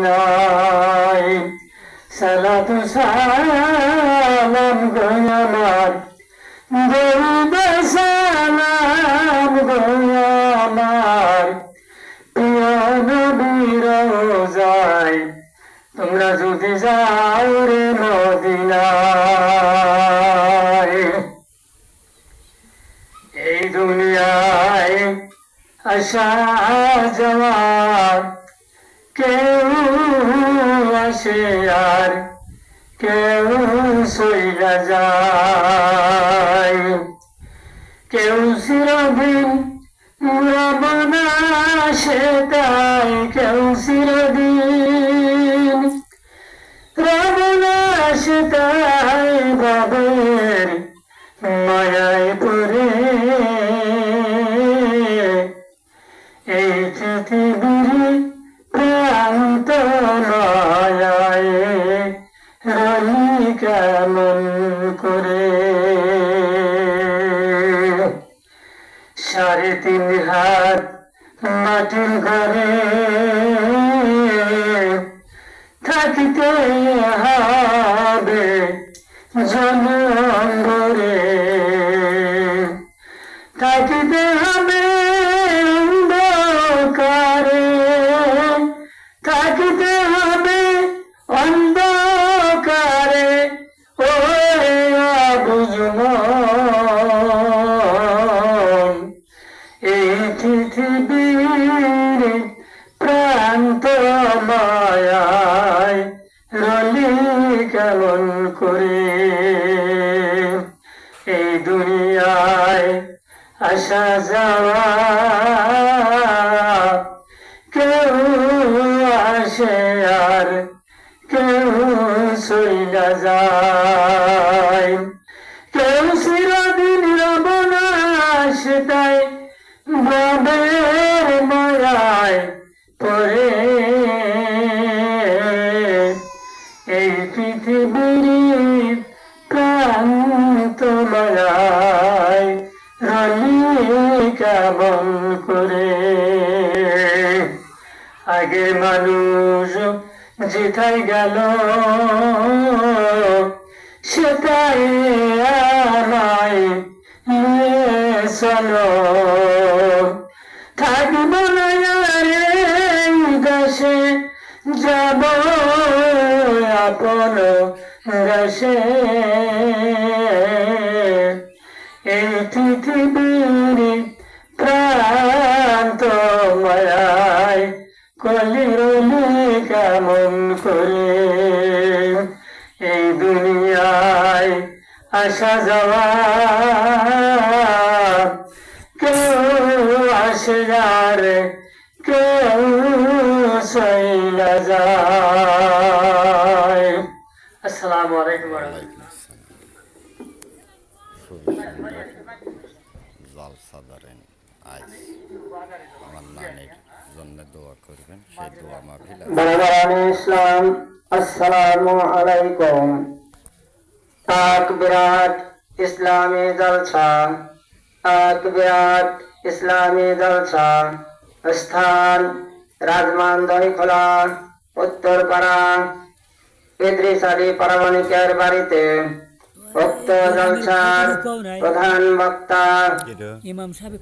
মদিনায় সালাতু সালাম গো আমার দরুদ সালাম গো আমার প্রিয় নবীর রোজায় তোমরা যদি যাও রে মদিনায়। এই দুনিয়ায় আসা যাওয়া কেউ আসে আর কেউ সইলা যায়, কেউ চিরদিন রবে না সেটাই, কেউ চিরদিন রবে না সেটাই ভাবের মায়ায় পড়ে এই পৃথিবীর প্রান্ত মায়ায় রলি কেমন করে। 3.5 হাত মাটির ঘরে থাকিতে হবে জনম ভরে, থাকিতে হবে অন্ধকারে, থাকিতে হবে অন্ধকারে ওরে বুঝলাম এই পৃথিবীর প্রান্ত মায়ায় রলি কেমন করে। এই দুনিয়ায় আসা যাওয়া কেউ আসে আর কেউ চইলা যায়, কেউ চিরদিন রবে না সেটাই ভাবের মায়ায় পড়ে এই পৃথিবীর প্রান্ত মায়ায় রলি কেমন করে। আগে মানুষ যেথায় গেল সেটাই আমায় নিয়ে চলো, থাকব না এই দেশে যাব আপন দেশে। এই পৃথিবীর প্রান্ত মায়ায় কলিরলি কেমন করে। এই দুনিয়ায় আসা যাওয়া কেউ আসে আর কেউ চইলা যায়। আসসালামু আলাইকুম ওয়া রাহমাতুল্লাহ। খুবই সুন্দর জলসা ধরেন। আজ আমার নানির জন্য দোয়া করবেন, সেই দোয়া মাহফিল আছে। বারাবারানি ইসলাম আসসালামু আলাইকুম। এক বিরাট ইসলামী জলসা, এক বিরাট ইসলামী জলসা। স্থান রাজমান দহিখোলা উত্তরপাড়া ইদ্রিস আলী পারমাণিকের বাড়িতে। উক্ত জলসার প্রধান বক্তা ইমাম সাহেব